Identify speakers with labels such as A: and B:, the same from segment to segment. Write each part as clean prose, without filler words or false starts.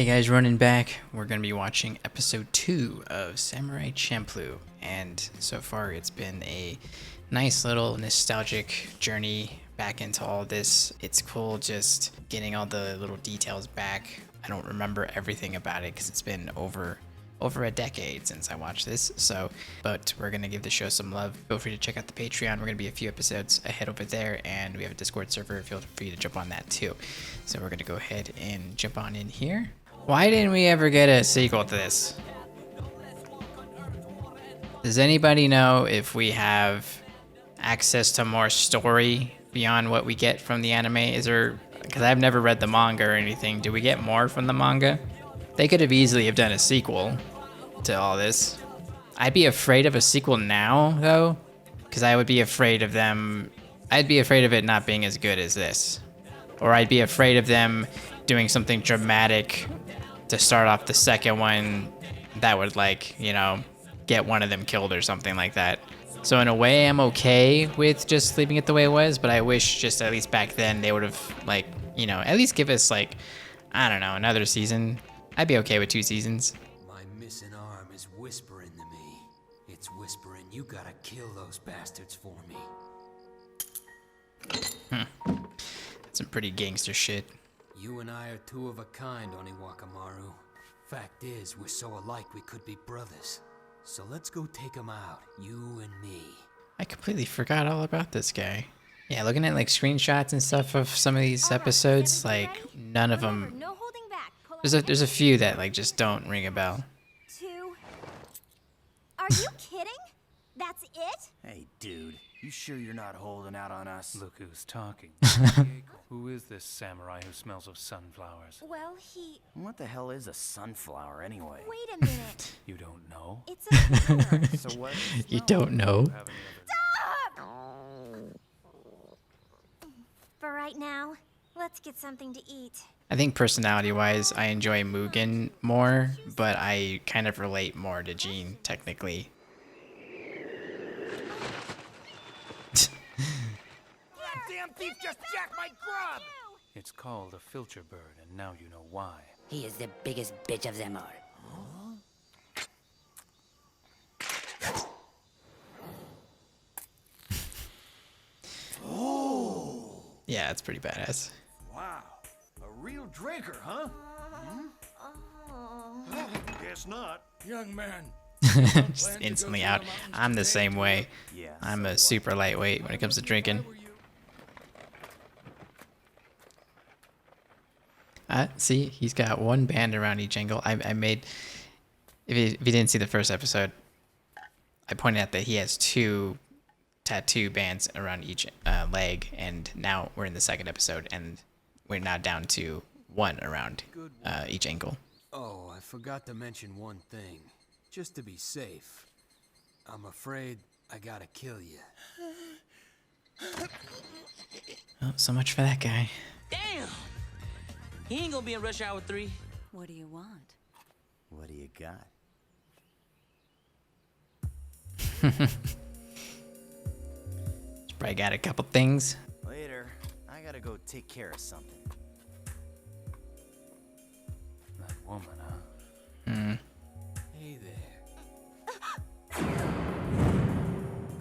A: Hey guys, running back. We're going to be watching episode 2 of Samurai Champloo, and so far it's been a nice little nostalgic journey back into all this. It's cool just getting all the little details back. I don't remember everything about it because it's been over a decade since I watched this, but we're gonna give the show some love. Feel free to check out the Patreon. We're gonna be a few episodes ahead over there, and we have a Discord server. Feel free to jump on that too. So we're gonna go ahead and jump on in here. Why didn't we ever get a sequel to this? Does anybody know if we have access to more story beyond what we get from the anime? Is there, because I've never read the manga or anything, do we get more from the manga? They could have easily have done a sequel to all this. I'd be afraid of a sequel now, though, because I would be afraid of them. I'd be afraid of it not being as good as this. Or I'd be afraid of them doing something dramatic to start off the second one that would, like, you know, get one of them killed or something like that. So in a way, I'm okay with just leaving it the way it was, but I wish just at least back then they would have, like, you know, at least give us, like, I don't know, another season. I'd be okay with 2 seasons.
B: My missing arm is whispering to me. It's whispering, you gotta kill those bastards for me.
A: That's some pretty gangster shit.
B: You and I are 2 of a kind, Oniwakamaru. Fact is, we're so alike we could be brothers. So let's go take them out, you and me.
A: I completely forgot all about this guy. Yeah, looking at like screenshots and stuff of some of these episodes, like none of them. There's a few that like just don't ring a bell.
C: 2. Are you kidding? That's it?
D: Hey, dude, you sure you're not holding out on us?
E: Look who's talking. Who is this samurai who smells of sunflowers?
C: Well, he...
D: What the hell is a sunflower anyway?
C: Wait a minute.
E: You don't know?
C: It's a flower.
D: So what?
A: You don't know?
E: Have any other-
C: For right now, let's get something to eat.
A: I think personality-wise, I enjoy Mugen more, but I kind of relate more to Jean, technically.
D: Damn thief just jacked my grub!
E: It's called a filter bird, and now you know why.
F: He is the biggest bitch of them all.
A: Yeah, it's pretty badass.
G: Wow, a real drinker, huh? Guess not.
H: Young man,
A: Just instantly out. I'm the same way.
D: Yeah.
A: I'm a super lightweight when it comes to drinking. See, he's got 1 band around each ankle. I made, if you didn't see the first episode, I pointed out that he has 2 tattoo bands around each leg, and now we're in the second episode, and we're now down to 1 around each ankle.
B: Oh, I forgot to mention one thing. Just to be safe. I'm afraid I gotta kill you.
A: Oh, so much for that guy.
F: Damn! He ain't gonna be in rush hour 3.
I: What do you want?
D: What do you got?
A: He's probably got a couple things.
D: Later. I gotta go take care of something.
E: That woman, huh?
B: Hey there.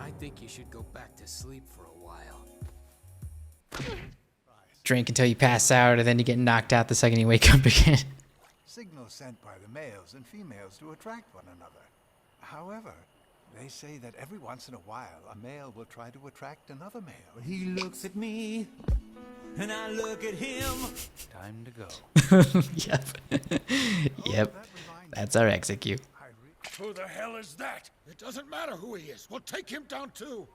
B: I think you should go back to sleep for a while.
A: Drink until you pass out, and then you get knocked out the second you wake up again.
H: signals sent by the males and females to attract one another. However, they say that every once in a while, a male will try to attract another male.
G: He looks at me, and I look at him.
E: Time to go.
A: Yep. Yep. That's our execute.
H: Who the hell is that? It doesn't matter who he is. We'll take him down too.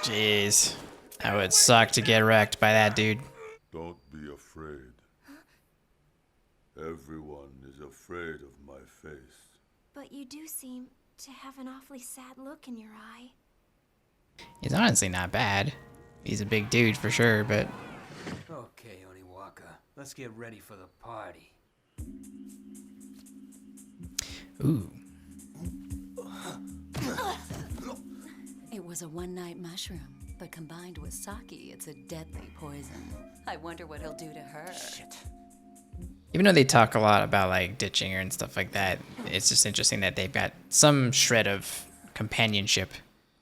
A: Jeez. That would suck to get wrecked by that dude.
J: Don't be afraid. Everyone is afraid of my face.
C: But you do seem to have an awfully sad look in your eye.
A: He's honestly not bad. He's a big dude for sure, but...
B: Okay, Oniwaka. Let's get ready for the party.
A: Ooh.
I: It was a one-night mushroom. But combined with sake, it's a deadly poison. I wonder what he'll do to her.
D: Shit.
A: Even though they talk a lot about like ditching her and stuff like that, it's just interesting that they've got some shred of companionship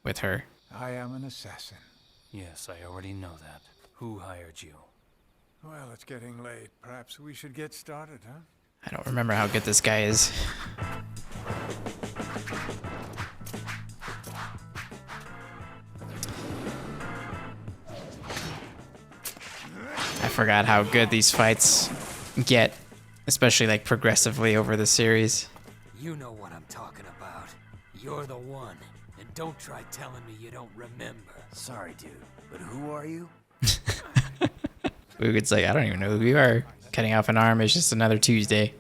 A: with her.
H: I am an assassin.
E: Yes, I already know that. Who hired you?
H: Well, it's getting late. Perhaps we should get started, huh?
A: I don't remember how good this guy is. I forgot how good these fights get, especially like progressively over the series.
B: You know what I'm talking about. You're the one. And don't try telling me you don't remember.
D: Sorry, dude, but who are you?
A: It's like, I don't even know who you are. Cutting off an arm is just another Tuesday.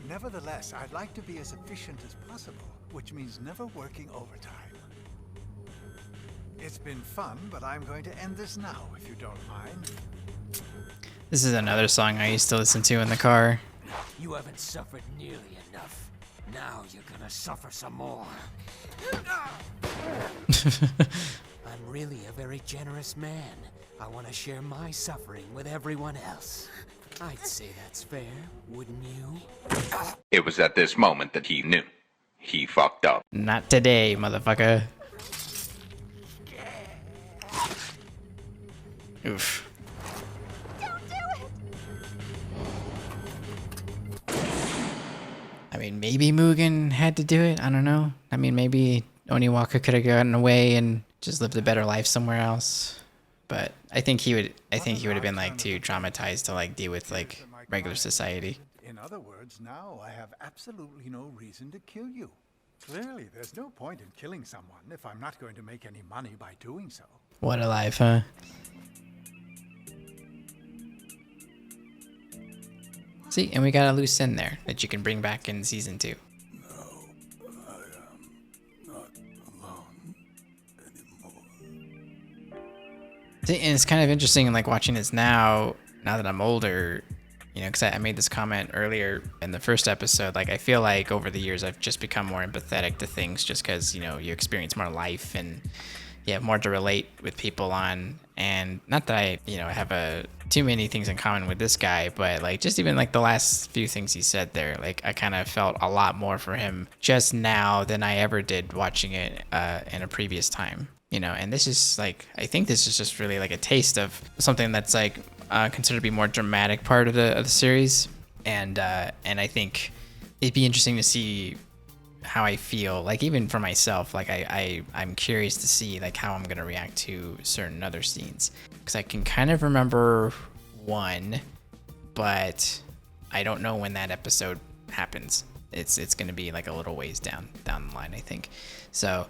H: Nevertheless, I'd like to be as efficient as possible, which means never working overtime. It's been fun, but I'm going to end this now, if you don't mind.
A: This is another song I used to listen to in the car.
B: You haven't suffered nearly enough. Now you're gonna suffer some more. I'm really a very generous man. I want to share my suffering with everyone else. I'd say that's fair, wouldn't you?
K: It was at this moment that he knew. He fucked up.
A: Not today, motherfucker. Oof.
C: Don't do it!
A: I mean, maybe Mugen had to do it. I don't know. I mean, maybe Oniwaka could have gotten away and just lived a better life somewhere else. But I think he would. I think he would have been like too traumatized to like deal with like regular society.
H: In other words, now I have absolutely no reason to kill you. Clearly, there's no point in killing someone if I'm not going to make any money by doing so.
A: What a life, huh? See, and we got a loose end there that you can bring back in season 2. And it's kind of interesting, like watching this now that I'm older, you know, because I made this comment earlier in the first episode. Like, I feel like over the years I've just become more empathetic to things, just because, you know, you experience more life and you have more to relate with people on. And not that I, you know, have too many things in common with this guy, but like just even like the last few things he said there, like I kind of felt a lot more for him just now than I ever did watching it in a previous time. You know, and this is like, I think this is just really like a taste of something that's like considered to be more dramatic part of the series, and I think it'd be interesting to see how I feel, like even for myself, like I'm curious to see like how I'm gonna react to certain other scenes, because I can kind of remember one, but I don't know when that episode happens. It's gonna be like a little ways down the line, I think. So.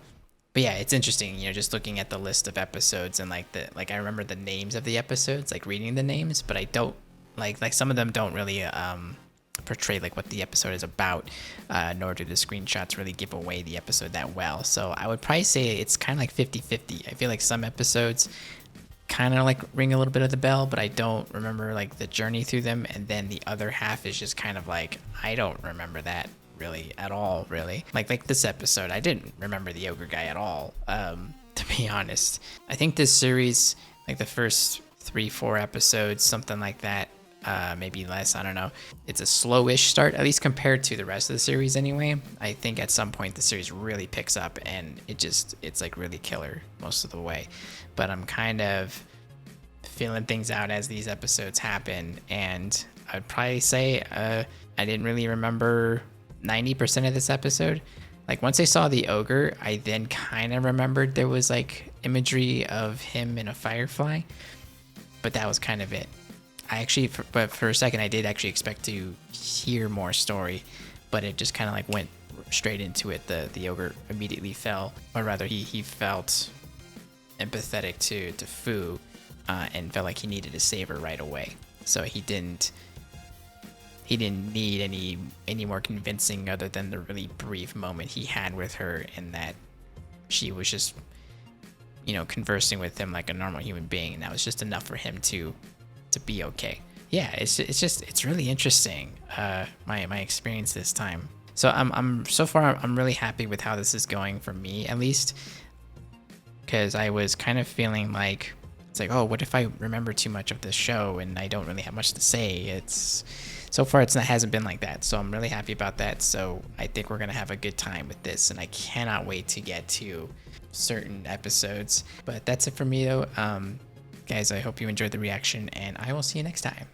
A: But yeah, it's interesting, you know, just looking at the list of episodes and like I remember the names of the episodes, like reading the names, but I don't like some of them don't really portray like what the episode is about, nor do the screenshots really give away the episode that well. So I would probably say it's kind of like 50-50. I feel like some episodes kind of like ring a little bit of the bell, but I don't remember like the journey through them, and then the other half is just kind of like I don't remember that really at all, really. Like this episode, I didn't remember the ogre guy at all, to be honest. I think this series, like the first 3-4 episodes, something like that, maybe less, I don't know. It's a slowish start, at least compared to the rest of the series anyway. I think at some point the series really picks up, and it's like really killer most of the way. But I'm kind of feeling things out as these episodes happen, and I'd probably say I didn't really remember 90% of this episode. Like once I saw the ogre, I then kind of remembered there was like imagery of him in a firefly, but that was kind of it. I actually, but for a second, I did actually expect to hear more story, but it just kind of like went straight into it. The ogre immediately fell, or rather, he felt empathetic to Fu, and felt like he needed to save her right away. So he didn't need any more convincing other than the really brief moment he had with her, in that she was just, you know, conversing with him like a normal human being, and that was just enough for him to be okay. yeah, it's really interesting. My experience this time. So I'm so far I'm really happy with how this is going for me, at least, because I was kind of feeling like it's like, oh, what if I remember too much of this show and I don't really have much to say? It's so far it hasn't been like that, so I'm really happy about that. So I think we're gonna have a good time with this, and I cannot wait to get to certain episodes. But that's it for me though. Guys, I hope you enjoyed the reaction, and I will see you next time.